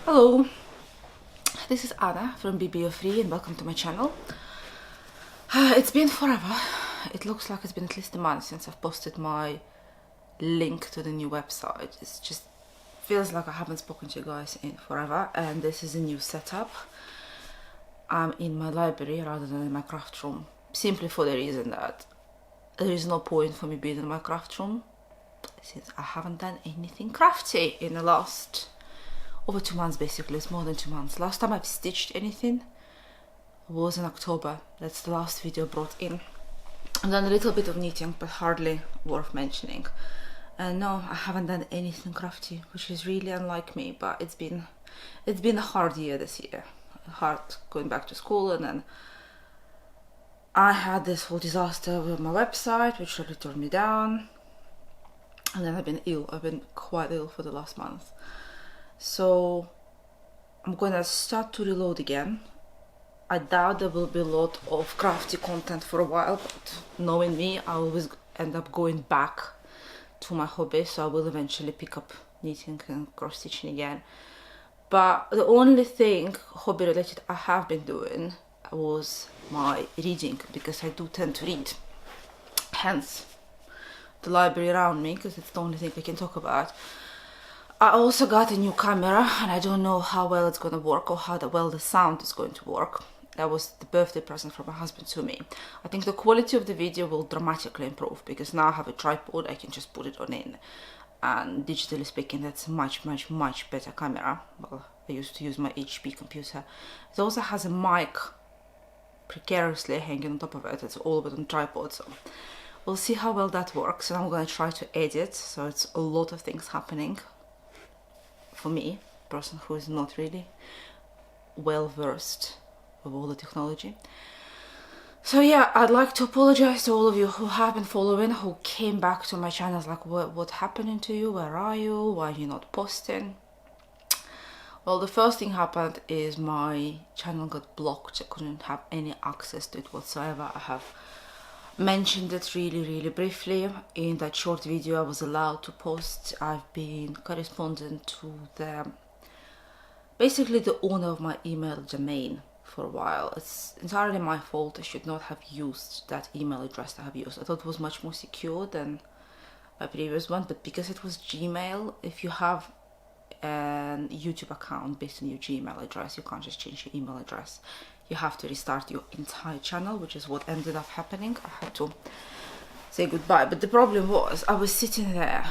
Hello, this is Anna from BBO3 and welcome to my channel. It's been forever. It looks like it's been at least a month since I've posted my link to the new website. It just feels like I haven't spoken to you guys in forever, and this is a new setup. I'm in my library rather than in my craft room, simply for the reason that there is no point for me being in my craft room since I haven't done anything crafty in the last over 2 months. Basically, it's more than 2 months. Last time I've stitched anything was in October. That's the last video brought in. I've done a little bit of knitting, but hardly worth mentioning. And no, I haven't done anything crafty, which is really unlike me. But it's been a hard year this year. Hard going back to school, and then I had this whole disaster with my website, which really turned me down. And then I've been ill. I've been quite ill for the last month. So I'm gonna start to reload again. I doubt there will be a lot of crafty content for a while, but knowing me, I always end up going back to my hobby, so I will eventually pick up knitting and cross stitching again. But the only thing hobby related I have been doing was my reading, because I do tend to read. Hence the library around me, because it's the only thing I can talk about. I also got a new camera, and I don't know how well it's going to work or how well the sound is going to work. That was the birthday present from my husband to me. I think the quality of the video will dramatically improve, because now I have a tripod, I can just put it on in. And digitally speaking, that's a much better camera. Well, I used to use my HP computer. It also has a mic precariously hanging on top of it. It's all of it on tripod, so we'll see how well that works. And I'm going to try to edit, so it's a lot of things happening for me, a person who is not really well versed with all the technology. So yeah, I'd like to apologize to all of you who have been following, who came back to my channels like, what happening to you? Where are you? Why are you not posting? Well, the first thing happened is my channel got blocked. I couldn't have any access to it whatsoever. I have mentioned it really briefly in that short video I was allowed to post. I've been corresponding to basically the owner of my email domain for a while. It's entirely my fault. I should not have used that email address I have used. I thought it was much more secure than my previous one, but because it was Gmail, if you have a YouTube account based on your Gmail address, you can't just change your email address. You have to restart your entire channel, which is what ended up happening. I had to say goodbye. But the problem was, I was sitting there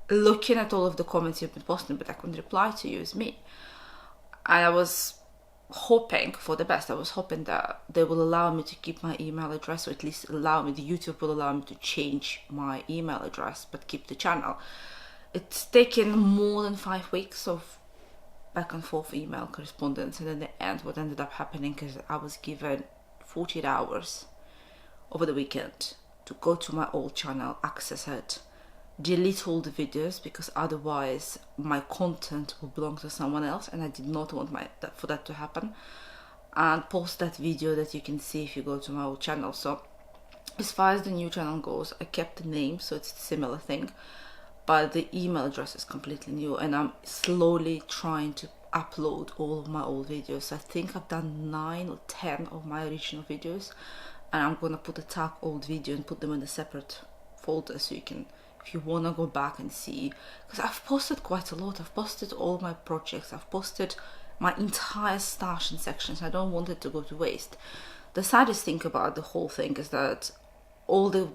looking at all of the comments you've been posting, but I couldn't reply to you as me. And I was hoping for the best. I was hoping that they will allow me to keep my email address, or at least allow me, the YouTube will allow me to change my email address, but keep the channel. It's taken more than 5 weeks of back and forth email correspondence, and in the end what ended up happening is I was given 48 hours over the weekend to go to my old channel, access it, delete all the videos, because otherwise my content will belong to someone else, and I did not want for that to happen, and post that video that you can see if you go to my old channel. So as far as the new channel goes, I kept the name, so it's a similar thing, but the email address is completely new, and I'm slowly trying to upload all of my old videos. I think I've done 9 or 10 of my original videos, and I'm gonna put a tag old video and put them in a separate folder, so you can, if you want to go back and see, because I've posted quite a lot. I've posted all my projects, I've posted my entire stash in sections. I don't want it to go to waste. The saddest thing about the whole thing is that all the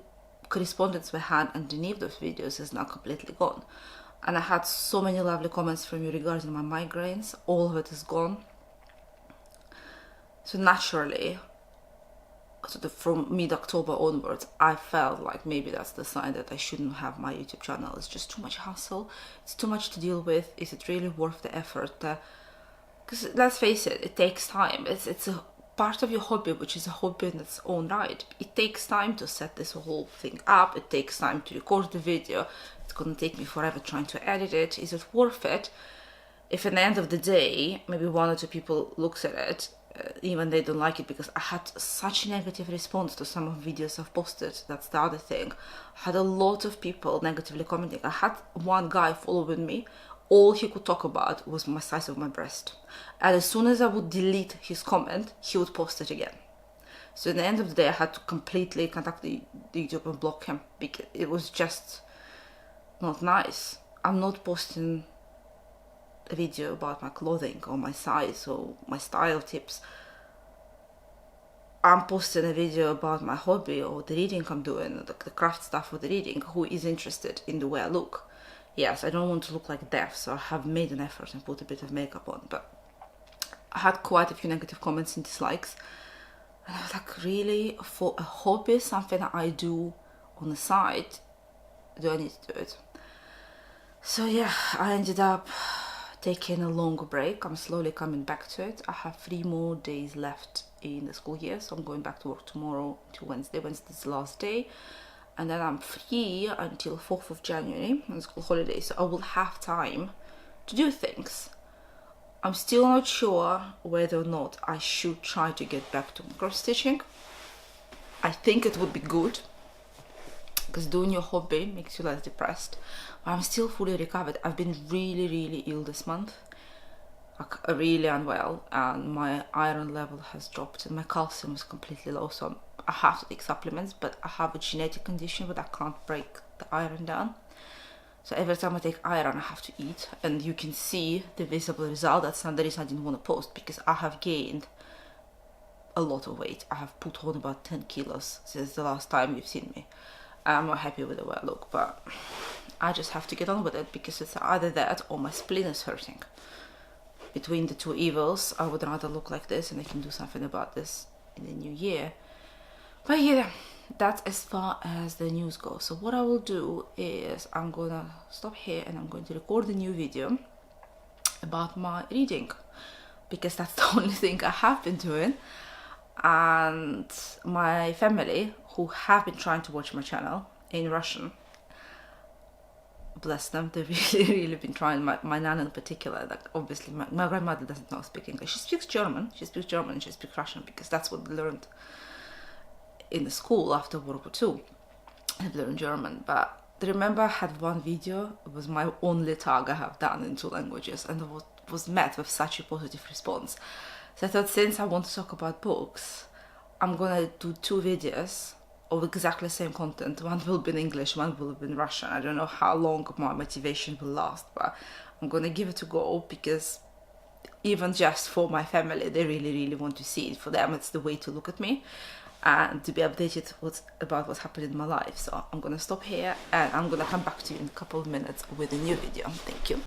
correspondence we had underneath those videos is now completely gone, and I had so many lovely comments from you regarding my migraines. All of it is gone. So naturally, from mid-October onwards, I felt like maybe that's the sign that I shouldn't have my YouTube channel. It's just too much hassle, it's too much to deal with. Is it really worth the effort? Because let's face it, it takes time. It's a part of your hobby, which is a hobby in its own right. It takes time to set this whole thing up. It takes time to record the video. It's gonna take me forever trying to edit it. Is it worth it? If at the end of the day, maybe 1 or 2 people looks at it, even they don't like it, because I had such a negative response to some of the videos I've posted. That's the other thing. I had a lot of people negatively commenting. I had one guy following me all he could talk about was my size of my breast. And as soon as I would delete his comment, he would post it again. So at the end of the day, I had to completely contact the YouTube and block him because it was just not nice. I'm not posting a video about my clothing or my size or my style tips. I'm posting a video about my hobby or the reading I'm doing, the craft stuff for the reading, who is interested in the way I look. Yes, I don't want to look like death, so I have made an effort and put a bit of makeup on, but I had quite a few negative comments and dislikes. And I was like, really? For a hobby, something that I do on the side, do I need to do it? So yeah, I ended up taking a longer break. I'm slowly coming back to it. I have 3 more days left in the school year, so I'm going back to work tomorrow to Wednesday. Wednesday's the last day. And then I'm free until 4th of January on school holiday, so I will have time to do things. I'm still not sure whether or not I should try to get back to cross stitching. I think it would be good because doing your hobby makes you less depressed. But I'm still fully recovered. I've been really ill this month, like really unwell, and my iron level has dropped and my calcium is completely low, so I have to take supplements, but I have a genetic condition where I can't break the iron down. So every time I take iron, I have to eat, and you can see the visible result. That's not the reason I didn't want to post, because I have gained a lot of weight. I have put on about 10 kilos since the last time you've seen me. I'm not happy with the way I look, but I just have to get on with it because it's either that or my spleen is hurting. Between the two evils, I would rather look like this, and I can do something about this in the new year. But yeah, that's as far as the news goes. So what I will do is I'm gonna stop here and I'm going to record a new video about my reading, because that's the only thing I have been doing. And my family, who have been trying to watch my channel in Russian, bless them, they've really been trying. My nana in particular, like obviously my grandmother doesn't know speak English. She speaks German and she speaks Russian, because that's what they learned in the school after World War II. I've learned German, but remember I had one video, it was my only tag I have done in 2 languages, and it was met with such a positive response. So I thought, since I want to talk about books, I'm gonna do 2 videos of exactly the same content. One will be in English, one will be in Russian. I don't know how long my motivation will last, but I'm gonna give it a go, because even just for my family, they really want to see it. For them, it's the way to look at me and to be updated about what's happening in my life. So I'm gonna stop here and I'm gonna come back to you in a couple of minutes with a new video. Thank you.